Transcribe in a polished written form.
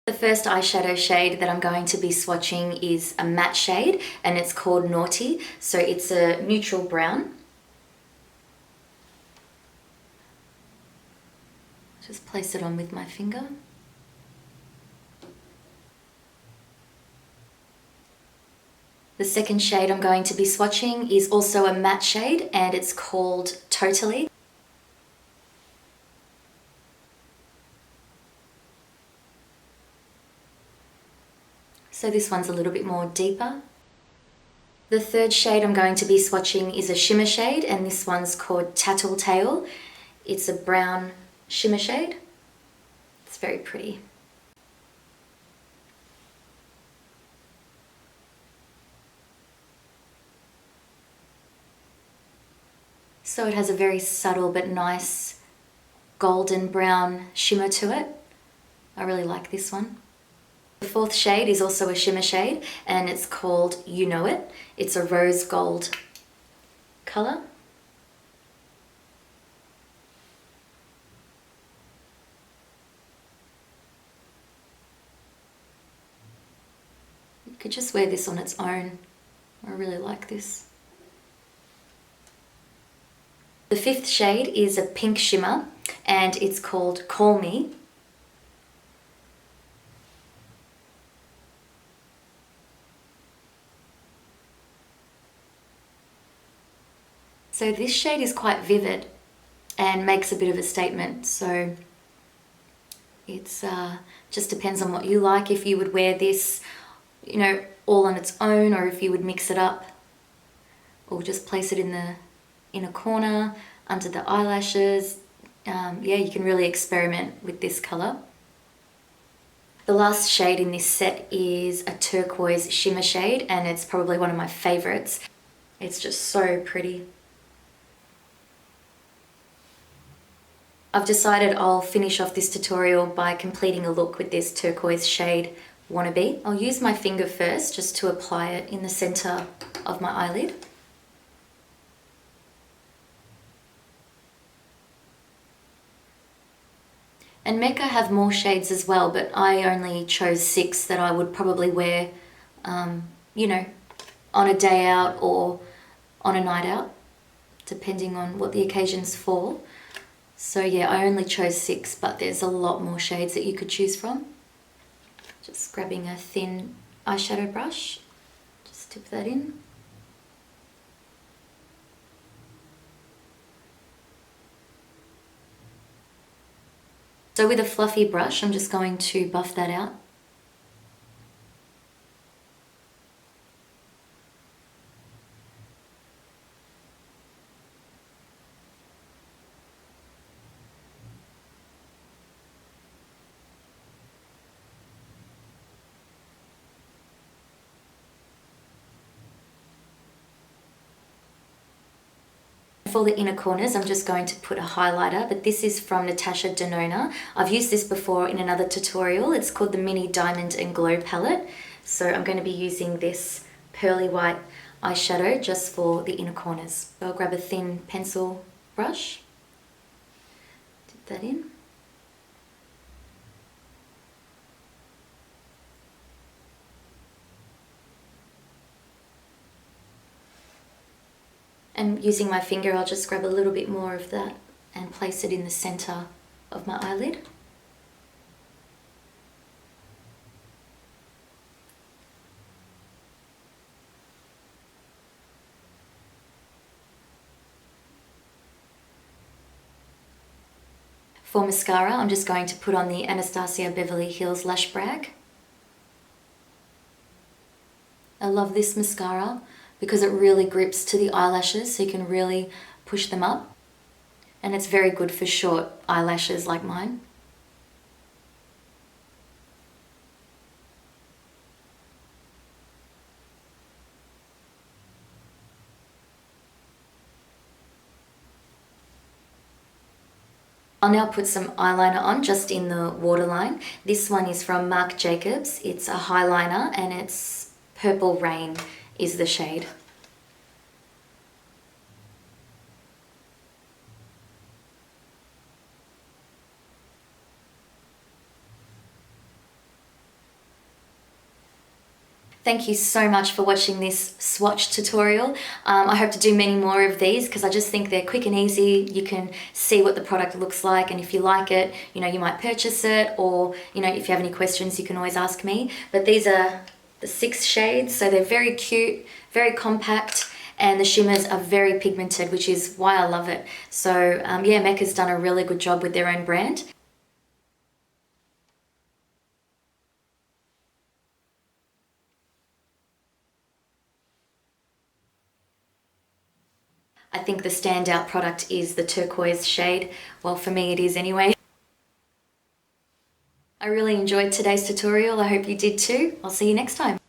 The first eyeshadow shade that I'm going to be swatching is a matte shade and it's called Naughtie. So it's a neutral brown. Just place it on with my finger. The second shade I'm going to be swatching is also a matte shade and it's called Totally. So this one's a little bit more deeper. The third shade I'm going to be swatching is a shimmer shade and this one's called Tattle Tale. It's a brown shimmer shade. It's very pretty. So it has a very subtle but nice golden brown shimmer to it. I really like this one. The fourth shade is also a shimmer shade and it's called You Know It. It's a rose gold colour. You could just wear this on its own. I really like this. The fifth shade is a pink shimmer and it's called Call Me. So this shade is quite vivid and makes a bit of a statement. So it's just depends on what you like. If you would wear this, you know, all on its own, or if you would mix it up, or just place it in the inner corner under the eyelashes. Yeah, you can really experiment with this color. The last shade in this set is a turquoise shimmer shade and it's probably one of my favorites. It's just so pretty. I've decided I'll finish off this tutorial by completing a look with this turquoise shade Wannabe. I'll use my finger first just to apply it in the center of my eyelid. And MECCA have more shades as well, but I only chose 6 that I would probably wear, you know, on a day out or on a night out, depending on what the occasion's for. So yeah, I only chose 6, but there's a lot more shades that you could choose from. Just grabbing a thin eyeshadow brush, just dip that in. So with a fluffy brush, I'm just going to buff that out. For the inner corners, I'm just going to put a highlighter, but this is from Natasha Denona. I've used this before in another tutorial. It's called the Mini Diamond and Glow palette. So I'm going to be using this pearly white eyeshadow just for the inner corners. So I'll grab a thin pencil brush, dip that in. And using my finger, I'll just grab a little bit more of that and place it in the center of my eyelid. For mascara, I'm just going to put on the Anastasia Beverly Hills Lash Brag. I love this mascara because it really grips to the eyelashes, so you can really push them up. And it's very good for short eyelashes like mine. I'll now put some eyeliner on just in the waterline. This one is from Marc Jacobs. It's a highliner and it's Purple Rain is the shade. Thank you so much for watching this swatch tutorial. I hope to do many more of these because I just think they're quick and easy. You can see what the product looks like, and if you like it, you know, you might purchase it, or, you know, if you have any questions, you can always ask me. But these are the 6 shades, so they're very cute, very compact, and the shimmers are very pigmented, which is why I love it. So yeah, MECCA's done a really good job with their own brand. I think the standout product is the turquoise shade. Well, for me it is anyway. I really enjoyed today's tutorial. I hope you did too. I'll see you next time.